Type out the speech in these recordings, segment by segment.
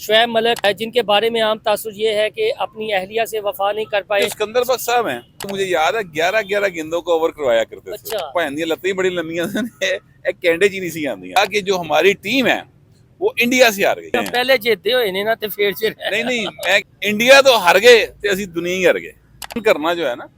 शुएब मलिक है, जिनके बारे में आम तासुर ये है कि अपनी अहलिया से वफा नहीं कर पाए। सिकंदर बख्श साहब हैं, तो मुझे याद है 11-11 गेंदों को ओवर करवाया करते थे। अच्छा। भैन दी लत्तें बड़ी लंबियां ने एक कैंडे जी नहीं सी आंदियां कि जो हमारी टीम है वो इंडिया से हार गई। पहले जीते हुए ने ना ते फिर से नहीं मैं इंडिया तो हार गए ते ਅਸੀਂ दुनिया ही हार गए। करना जो है ना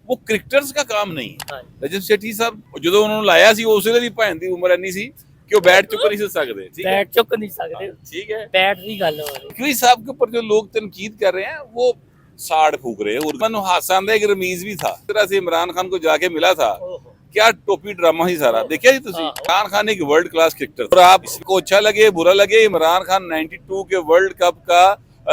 वो क्रिकेटर्स का काम नहीं है। रजत सेठी साहब ਜਦੋਂ ਉਹਨਾਂ ਨੂੰ ਲਾਇਆ ਸੀ ਉਸ ਵੇਲੇ ਵੀ ਭੈਣ ਦੀ ਉਮਰ ਇੰਨੀ ਸੀ कि वो बैट चुक नहीं सकते। ठीक है, बैट चुक नहीं सकते। ठीक है, बैट की गल हो रही। क्योंकि साहब के ऊपर जो लोग तनकीद कर रहे हैं वो साड़ फूक रहे हैं। और मैंने हादसा आंदा एक रमीज भी था, इस तरह से इमरान खान को जाके मिला था। क्या टोपी ड्रामा ही सारा देखिया जी तुसी। इमरान खान एक वर्ल्ड क्लास क्रिकेटर और आप इसको अच्छा लगे बुरा लगे, इमरान खान 92 के वर्ल्ड कप का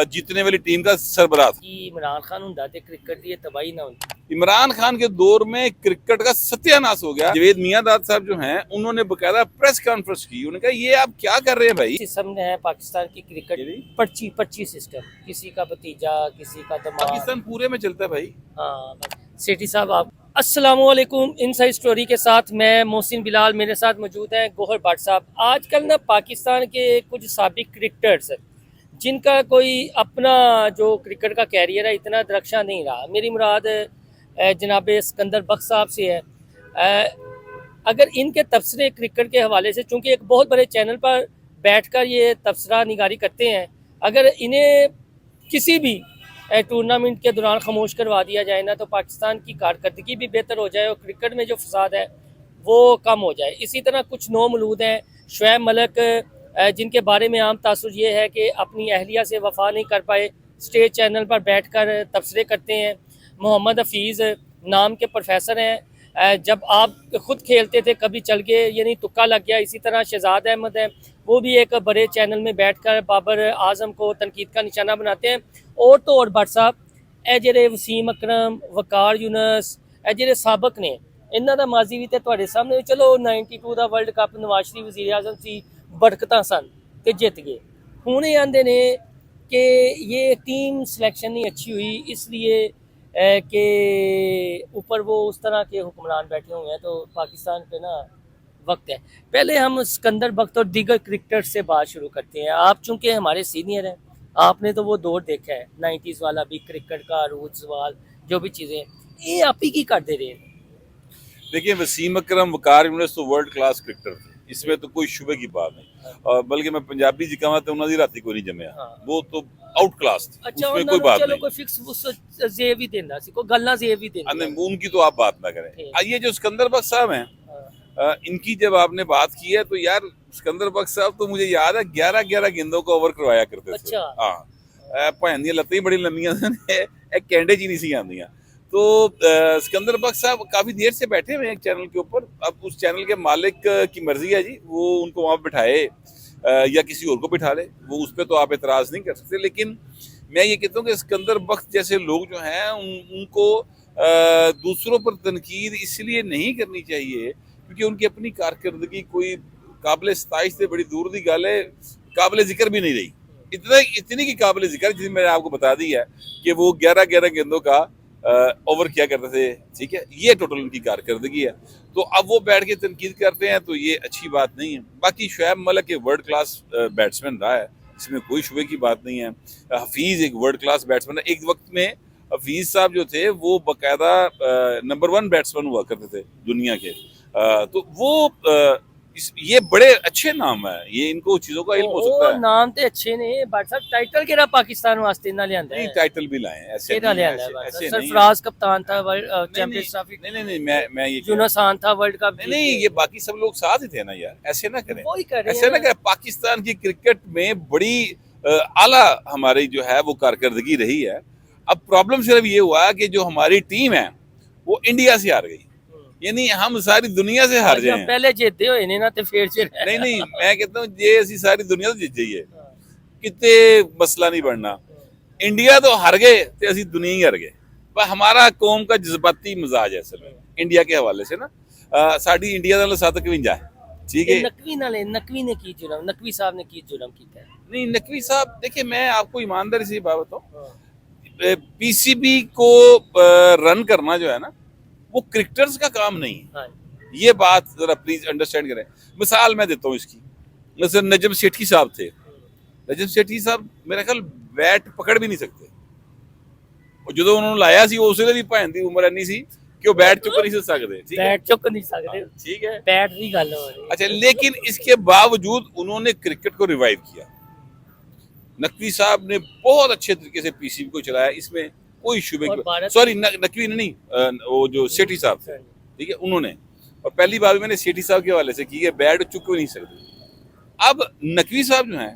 जीतने वाली टीम का सरबराह था। इमरान खान हुंदा ते क्रिकेट दी तबाही ना होती। इमरान खान के दौर में क्रिकेट का सत्यानाश हो गया। जवेद मियांदाद साहब जो हैं उन्होंने बकायदा प्रेस कॉन्फ्रेंस की। उन्होंने कहा ये आप क्या कर रहे हैं भाई। सिस्टम है पाकिस्तान की क्रिकेट पर्ची सिस्टम, किसी का भतीजा किसी का दमाद, पाकिस्तान पूरे में चलता है भाई। हाँ सेठी साहब आप अस्सलामुअलैकुम। इनसाइड स्टोरी के साथ मैं मोहसिन बिलाल, मेरे साथ मौजूद हैं गोहर भट्ट साहब। आजकल ना पाकिस्तान के कुछ साबिक क्रिकेटर्स जिनका कोई अपना जो क्रिकेट का कैरियर है इतना दरख्शां नहीं रहा। मेरी मुराद जनाब सिकंदर बख्श साहब से है। अगर इनके तबसरे क्रिकेट के हवाले से, चूँकि एक बहुत बड़े चैनल पर बैठकर ये तबसरा निगारी करते हैं, अगर इन्हें किसी भी टूर्नामेंट के दौरान खामोश करवा दिया जाए ना तो पाकिस्तान की कारकर्दगी भी बेहतर हो जाए और क्रिकेट में जो फसाद है वो कम हो जाए। इसी तरह कुछ नौ मौलूद हैं। शुएब मलिक, जिनके बारे में आम तासुर ये है कि अपनी अहलिया से वफा नहीं कर पाए, स्टेज चैनल पर बैठकर तबसरे करते हैं। मोहम्मद हफीज़ नाम के प्रोफेसर हैं। जब आप खुद खेलते थे कभी चल गए, यानी तुक्का लग गया। इसी तरह शहजाद अहमद हैं, वो भी एक बड़े चैनल में बैठकर बाबर आजम को तनकीद का निशाना बनाते हैं। और तो और भट्ट साहब ए जेरे वसीम अकरम, वकार यूनस, ए जेरे साबक ने इन्हों का माजी भी तो तुहाडे सामने। चलो 92 का वर्ल्ड कप नवाज शरीफ वज़ीर आज़म सी बड़कतां सन ते जित गए। हुण ये आंदे ने कि ये टीम सिलेक्शन नहीं अच्छी हुई इसलिए कि ऊपर वो उस तरह के हुक्मरान बैठे हुए हैं, तो पाकिस्तान पे ना वक्त है। पहले हम सिकंदर बख्श और दीगर क्रिकेटर से बात शुरू करते हैं। आप चूँकि हमारे सीनियर हैं, आपने तो वो दौर देखा है 90s वाला भी क्रिकेट का, रूज सवाल जो भी चीज़ें ये आप ही की कर दे रहे हैं। देखिए वसीम अकरम, वकार यूनस तो वर्ल्ड क्लास क्रिकेटर थे, इसमें तो कोई शुबे की बात नहीं। और बल्कि मैं पंजाबी जी कहा तो उन्होंने राती कोई नहीं जमया। वो तो आउट क्लास थी। अच्छा, उसमें कोई बात चलो नहीं। कोई फिक्स उस जेब ही देना सी, कोई गल्ला जेब ही देना। नहीं, उनकी तो आप बात ना करें। आइए जो सिकंदर बख्श साहब हैं, इनकी जब आपने बात की है तो यार सिकंदर बख्श साहब तो मुझे याद है 11-11 गेंदों को ओवर करवाया करते थे। अच्छा। हाँ, भैन दी लत्तें बड़ी लंबियां ने एक कैंडे जी नहीं सी आंदियां। तो सिकंदर बख्श साहब काफी देर से बैठे हुए हैं एक चैनल के ऊपर। अब उस चैनल के मालिक की मर्जी है जी, वो उनको वहां बिठाए या किसी और को बिठा ले, वो उस पर तो आप एतराज नहीं कर सकते। लेकिन मैं ये कहता हूँ कि सिकंदर बख्श जैसे लोग जो हैं उनको दूसरों पर तनकीद इसलिए नहीं करनी चाहिए क्योंकि उनकी अपनी कारकर्दगी कोई काबिल सताइश से बड़ी दूर की गल है, काबिल जिक्र भी नहीं रही। इतनी की काबिल जिक्र जिसमें मैंने आपको बता दी है कि वो 11-11 गेंदों का ओवर किया करते थे। ठीक है, ये टोटल उनकी कारकर्दगी है। तो अब वो बैठ के तनकीद करते हैं तो ये अच्छी बात नहीं है। बाकी शुएब मलिक एक वर्ल्ड क्लास बैट्समैन रहा है, इसमें कोई शुबे की बात नहीं है। हफीज़ एक वर्ल्ड क्लास बैट्समैन है। एक वक्त में हफीज़ साहब जो थे वो बाकायदा नंबर 1 बैट्समैन हुआ करते थे दुनिया के। तो वो ये बड़े अच्छे नाम है, ये इनको चीजों का इल्म हो सकता है। नाम तो अच्छे ने बट सर टाइटल केड़ा पाकिस्तान वास्ते ना लियांदा है। नहीं, टाइटल भी लाए ऐसे केड़ा लियांदा है। सरफराज कप्तान था वर्ल्ड चैंपियंस ट्रॉफी। नहीं मैं ये यूनुस खान था वर्ल्ड कप। नहीं ये बाकी सब लोग साथ ही थे ना यार, ऐसे ना करें। ऐसे ना करें। पाकिस्तान की क्रिकेट में बड़ी आला हमारी जो है वो कारकर्दगी रही है। अब प्रॉब्लम सिर्फ ये हुआ कि जो हमारी टीम है वो इंडिया से हार गई, यानी हम सारी दुनिया से हार जाए। पहले जीते हुए ने ना ते फिर से नहीं मैं कहता हूँ ये ऐसी सारी दुनिया तो जीत जाइए, कितने मसला नहीं बढ़ना। इंडिया तो हार गए तो असि दुनिया ही हार गए। पर हमारा कौम का जज्बाती मिजाज है असल में इंडिया के हवाले से ना। साड़ी इंडिया का 751 है। ठीक है, नकवी ने की जुर्म, नकवी साहब ने की जुर्म किया है। नहीं नकवी साहब देखिए मैं आपको ईमानदारी से बात बताऊं, पीसीबी को रन करना जो है ना वो क्रिकेटर्स का काम नहीं है। ये बात जरा प्लीज अंडरस्टैंड करें। मिसाल मैं देता हूँ इसकी, जैसे नजम सेठी साहब थे, रजत सेठी साहब मेरा ख्याल बैट पकड़ भी नहीं सकते। ਉਹ ਜਦੋਂ ਉਹਨਾਂ ਨੂੰ ਲਾਇਆ ਸੀ ਉਸ ਵੇਲੇ ਵੀ ਭੈਣ ਦੀ ਉਮਰ ਇੰਨੀ ਸੀ कि वो बैट चुक नहीं सकते। ठीक है, बैट चुक नहीं सकते, ठीक है, बैट की गल हो रही है। अच्छा, लेकिन इसके बावजूद उन्होंने क्रिकेट को रिवाइव किया। नकवी साहब ने बहुत अच्छे तरीके से पीसीबी को चलाया, इसमें कोई शुबे की, सॉरी नकवी नहीं, वो जो सेठी साहब थे, ठीक है, उन्होंने, और पहली बार मैंने सेठी साहब के हवाले से की है, बैट चुक भी नहीं सकते। अब नकवी साहब जो है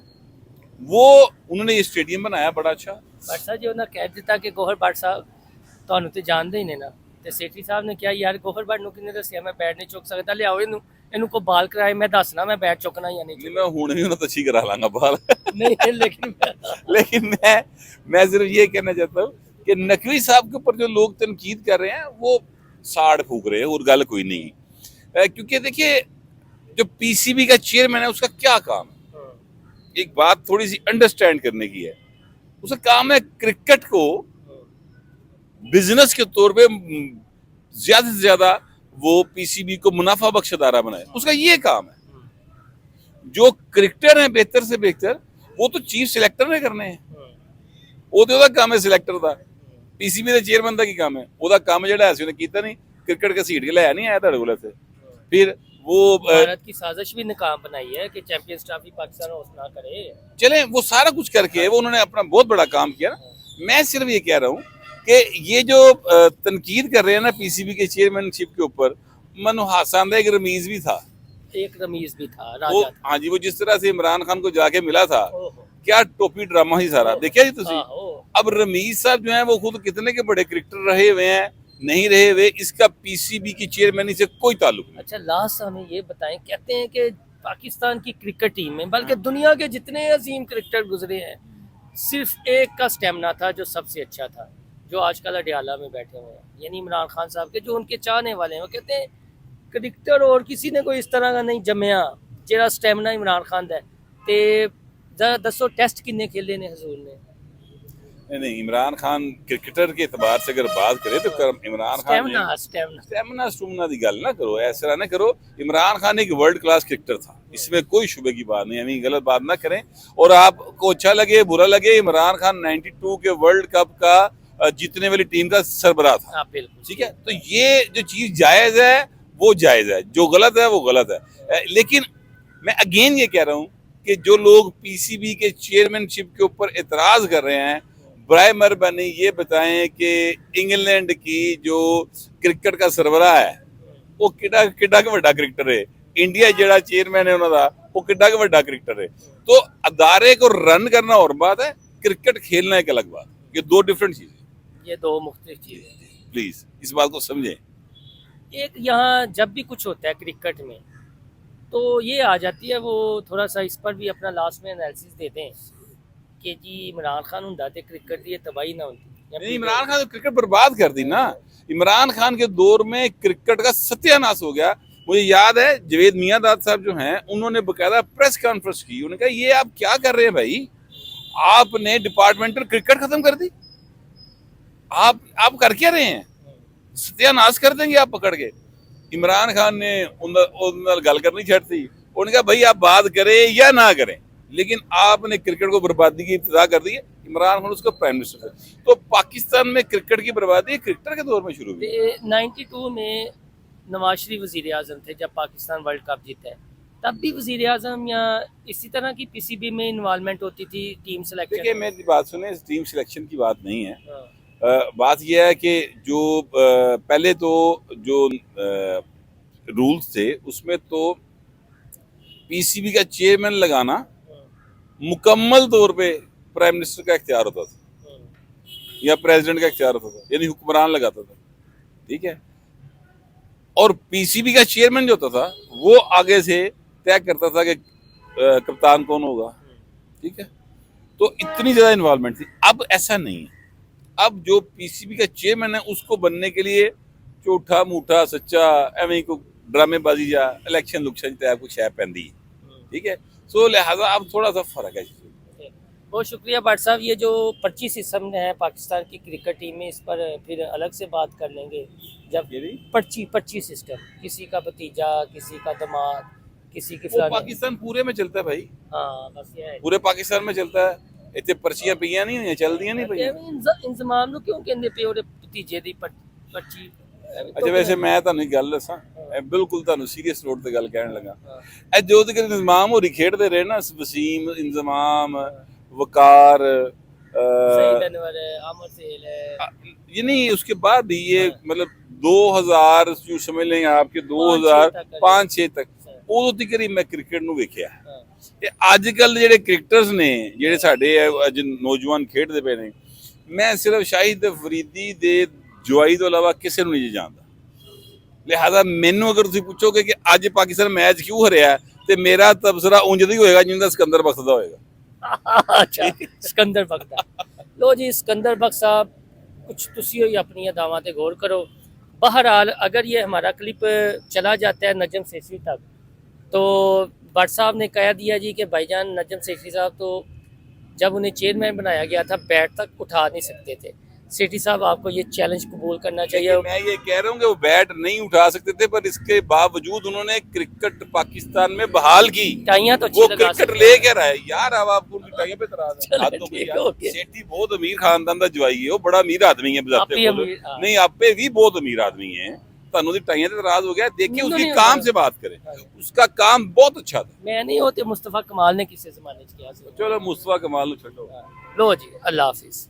वो उन्होंने ये स्टेडियम बनाया बड़ा अच्छा। भट्ट साहब जी उन्होंने कह दिता कि गोहर भट्ट साहब ਤੁਹਾਨੂੰ ਤੇ ਜਾਣਦੇ ਹੀ ਨੇ ਨਾ, ਤੇ ਸੇਠੀ ਸਾਹਿਬ ਨੇ ਕਿਹਾ ਯਾਰ ਗੋਹਰ ਭੱਟ ਨੂੰ ਕਿੰਨੇ ਦੱਸਿਆ ਮੈਂ ਬੈਟ ਨਹੀਂ ਚੁੱਕ ਸਕਦਾ, ਲਿਆਓ ਇਹਨੂੰ ਕੋ ਬਾਲ ਕਰਾਏ, ਮੈਂ ਦੱਸਣਾ ਮੈਂ ਬੈਟ ਚੁੱਕਣਾ ਜਾਂ ਨਹੀਂ। मैं हूं भी उन्हें तशी करा लांगा बाल नहीं लेकिन लेकिन मैं सिर्फ ये कहना चाहता हूँ कि नकवी साहब के ऊपर जो लोग तनकीद कर रहे हैं वो साड़ फूक रहे हैं और गल कोई नहीं। क्योंकि देखिए जो पीसीबी का चेयरमैन है उसका क्या काम है, एक बात थोड़ी सी अंडरस्टैंड करने की है। उसका काम है क्रिकेट को बिजनेस के तौर पे ज्यादा से ज्यादा वो पीसीबी को मुनाफा बख्श अदारा बनाए, उसका ये काम है। जो क्रिकेटर हैं बेहतर से बेहतर वो तो चीफ सिलेक्टर ने करने हैं, वो तो काम है सिलेक्टर का। पीसीबी के चेयरमैन का की काम है, ਉਹਦਾ ਕੰਮ ਜਿਹੜਾ ਹੈ ਸੀ ਉਹਨੇ ਕੀਤਾ ਨਹੀਂ, क्रिकेट के सीट के ले नहीं आया ਤੁਹਾਡੇ ਕੋਲ ਇੱਥੇ। फिर वो भारत की साजिश भी नाकाम बनाई है कि चैंपियंस ट्रॉफी पाकिस्तान होस्ट ना करे। चले वो सारा कुछ करके वो उन्होंने अपना बहुत बड़ा काम किया। मैं सिर्फ ये कह रहा हूँ कि ये जो तनकीद कर रहे हैं ना पीसीबी के चेयरमैनशिप के ऊपर, मनो हासानदा एक रमीज भी था, एक रमीज भी था, वो, राजा था। हाँ जी, वो जिस तरह से इमरान खान को जाके मिला था, ओहो। क्या टोपी ड्रामा ही सारा देखिए जी तुसी। आहो। अब रमीज साहब जो है वो खुद कितने के बड़े क्रिकेटर रहे हुए हैं, नहीं रहे हुए, इसका पीसीबी की चेयरमैनी से कोई ताल्लुक नहीं। अच्छा लास्ट हमें ये बताएं, कहते हैं कि पाकिस्तान की क्रिकेट टीम में बल्कि दुनिया के जितने अजीम क्रिकेटर गुजरे हैं सिर्फ एक का स्टेमिना था जो सबसे अच्छा था, जो आजकल अडियाला में बैठे हुए हैं, यानी इमरान खान साहब के जो उनके चाहने वाले हैं। वो कहते हैं क्रिकेटर और किसी ने कोई इस तरह का नहीं जमया जेड़ा स्टेमिना इमरान खान दा है। ते जरा दसो टेस्ट किन्ने खेले ने हजूर ने? नहीं, इमरान खान क्रिकेटर के एतबार से अगर बात करें तो इमरान खान स्टेमिना की गल ना करो, ऐसा ना करो। इमरान खान एक वर्ल्ड क्लास क्रिकेटर था, इसमें कोई शुबे की बात नहीं, यानी गलत बात ना करें। और आपको अच्छा लगे बुरा लगे, इमरान खान 92 के वर्ल्ड कप का जीतने वाली टीम का सरबराह था, ठीक है। तो ये जो चीज जायज है वो जायज है, जो गलत है वो गलत है। लेकिन मैं अगेन ये कह रहा हूँ कि जो लोग पीसीबी के चेयरमैनशिप के ऊपर एतराज कर रहे हैं, बराए मेहरबानी ये बताएं कि इंग्लैंड की जो क्रिकेट का सरबराह है वो किड्डा किड्डा वड्डा क्रिकेटर है, इंडिया जेड़ा चेयरमैन है उन्होंने वो किड्डा वड्डा क्रिकेटर है। तो अदारे को रन करना और बात है, क्रिकेट खेलना एक अलग बात, ये दो डिफरेंट चीजें, ये दो मुख्तलिफ चीजें। प्लीज इस बात को समझें। एक यहाँ जब भी कुछ होता है क्रिकेट में तो ये आ जाती है, वो थोड़ा सा इस पर भी अपना लास्ट में एनालिसिस देते हैं कि जी इमरान खान होंदा ते क्रिकेट दी तबाही ना होती। नहीं, इमरान खान तो क्रिकेट बर्बाद कर दी ना। इमरान खान के दौर में क्रिकेट का सत्यानाश हो गया। मुझे याद है जवेद मियांदाद साहब जो हैं उन्होंने बकायदा प्रेस कॉन्फ्रेंस की, उन्होंने कहा ये आप क्या कर रहे हैं भाई, आपने डिपार्टमेंटल क्रिकेट खत्म कर दी, आप कर क्या रहे हैं, सत्यानाश कर देंगे आप पकड़ के। इमरान खान ने उन गल करनी छड़ी, उन्होंने कहा भाई आप बात करें या ना करें, लेकिन आपने क्रिकेट को बर्बादी की इब्तिदा कर दी है। इमरान खान उसका प्राइम मिनिस्टर है। तो पाकिस्तान में क्रिकेट की बर्बादी क्रिकेटर के दौर में शुरू हुई। 92 में नवाज शरीफ वजीर आजम थे जब पाकिस्तान वर्ल्ड कप जीता है, तब भी वजीर आजम या इसी तरह की पीसीबी में इन्वॉल्वमेंट होती थी टीम सिलेक्शन? देखिए मेरी बात सुने, टीम सिलेक्शन की बात नहीं है। बात यह है कि जो पहले तो जो रूल्स थे उसमें तो पीसीबी का चेयरमैन लगाना मुकम्मल तौर पे प्राइम मिनिस्टर का इख्तियार होता था या प्रेसिडेंट का इख्तियार होता था, यानी हुक्मरान लगाता था, ठीक है। और पीसीबी का चेयरमैन जो होता था वो आगे से तय करता था कि कप्तान कौन होगा, ठीक है। तो इतनी ज्यादा इन्वॉल्वमेंट थी। अब ऐसा नहीं है। अब जो पीसीबी का चेयरमैन है उसको बनने के लिए झूठा मूठा सच्चा एवं को ड्रामेबाजी या इलेक्शन लुक्शन टाइप कुछ है पैंदी है, ठीक है। सो लिहाजा अब थोड़ा सा फर्क है। बहुत शुक्रिया भट्ट साहब। ये जो 25 सिस्टम है पाकिस्तान की क्रिकेट टीम में, इस पर फिर अलग से बात कर लेंगे जब 25 सिस्टम, किसी का भतीजा किसी का दामाद किसी की वो फलानी। पाकिस्तान पूरे में चलता है भाई, हाँ बस ये है। पूरे पाकिस्तान में चलता है। ਇੱਥੇ ਪਰਚੀਆਂ ਪਈਆਂ ਨਹੀਂ ਹੋਈਆਂ, ਚੱਲਦੀਆਂ ਨਹੀਂ ਪਈਆਂ। ਇੰਜ਼ਮਾਮ ਨੂੰ ਕਿਉਂ ਕਹਿੰਦੇ ਪਏ ਉਹਦੇ ਭਤੀਜੇ ਦੀ ਪਰਚੀ? ਅੱਛਾ ਵੈਸੇ ਮੈਂ ਤੁਹਾਨੂੰ ਇੱਕ ਗੱਲ ਦੱਸਾਂ, ਇਹ ਬਿਲਕੁਲ ਤੁਹਾਨੂੰ ਸੀਰੀਅਸ ਨੋਟ ਤੇ ਗੱਲ ਕਹਿਣ ਲੱਗਾ। ਇਹ ਜੋ ਤੱਕ ਇੰਤਜ਼ਾਮ ਹੋਰੀ ਖੇਡਦੇ ਰਹੇ ਨਾ, ਵਸੀਮ, ਇੰਤਜ਼ਾਮ, वकार, सईद अनवर है, आमिर सेल है, ये नहीं उसके बाद भी ये मतलब 2000 जो समझ लेंगे आपके 2005-6 तक ਉਦੋਂ ਤੱਕ ਹੀ ਮੈਂ ਕ੍ਰਿਕਟ ਨੂੰ ਵੇਖਿਆ। ਤੇ ਅੱਜ ਕੱਲ ਜਿਹੜੇ ਕ੍ਰਿਕਟਰਸ ਨੇ ਜਿਹੜੇ ਸਾਡੇ ਅੱਜ ਨੌਜਵਾਨ ਖੇਡਦੇ ਪਏ ਨੇ, ਮੈਂ ਸਿਰਫ ਸ਼ਾਹਿਦ ਫਰੀਦੀ ਦੇ ਜਵਾਈ ਤੋਂ ਇਲਾਵਾ ਕਿਸੇ ਨੂੰ ਨਹੀਂ ਜਾਣਦਾ। ਲਿਹਾਜ਼ਾ ਮੈਨੂੰ ਅਗਰ ਤੁਸੀਂ ਪੁੱਛੋਗੇ ਕਿ ਅੱਜ ਪਾਕਿਸਤਾਨ ਮੈਚ ਕਿਉਂ ਹਰਿਆ, ਤੇ ਮੇਰਾ ਤਬਸਰਾ ਉਂਝ ਦਾ ਹੀ ਹੋਏਗਾ ਜਿੰਦਾ ਸਿਕੰਦਰ ਬਖਤ ਦਾ ਹੋਏਗਾ। अच्छा सिकंदर बख्त दा। लो जी सिकंदर बख्त साहब, कुछ तुसी ही अपनी अदावां ते गौर करो। बहरहाल अगर ये हमारा क्लिप चला जाता है नजम सेठी तक, तो भट्ट साहब ने कह दिया जी कि भाईजान नजम सेठी साहब तो जब उन्हें चेयरमैन बनाया गया था बैट तक उठा नहीं सकते थे। सेठी साहब आपको ये चैलेंज कबूल करना चाहिए। मैं ये कह रहा हूँ कि वो बैट नहीं उठा सकते थे, पर इसके बावजूद उन्होंने क्रिकेट पाकिस्तान में बहाल की। टाइयां तो वो अच्छी लगा क्रिकेट सकते ले हैं। के रहा है यार। अब आप उनकी टाइयां पे तराज है। चलो, हाथ तो ठीक यार, हो गया। सेठी बहुत अमीर खानदान का जवाई है, वो बड़ा अमीर आदमी है। आप ही अमीर, हाँ। नहीं आपे भी बहुत अमीर आदमी है। ਤੁਹਾਨੂੰ ਦੀ टाइयां पे तराज हो गया, देखिए नहीं, उसकी नहीं, काम नहीं, से बात करें। हाँ। उसका काम बहुत अच्छा था। मैं नहीं होते मुस्तफ़ा कमाल ने किसी ज़माने च किया। चलो मुस्तफा कमाल नु छोड़ो। लो जी अल्लाह हाफिज़।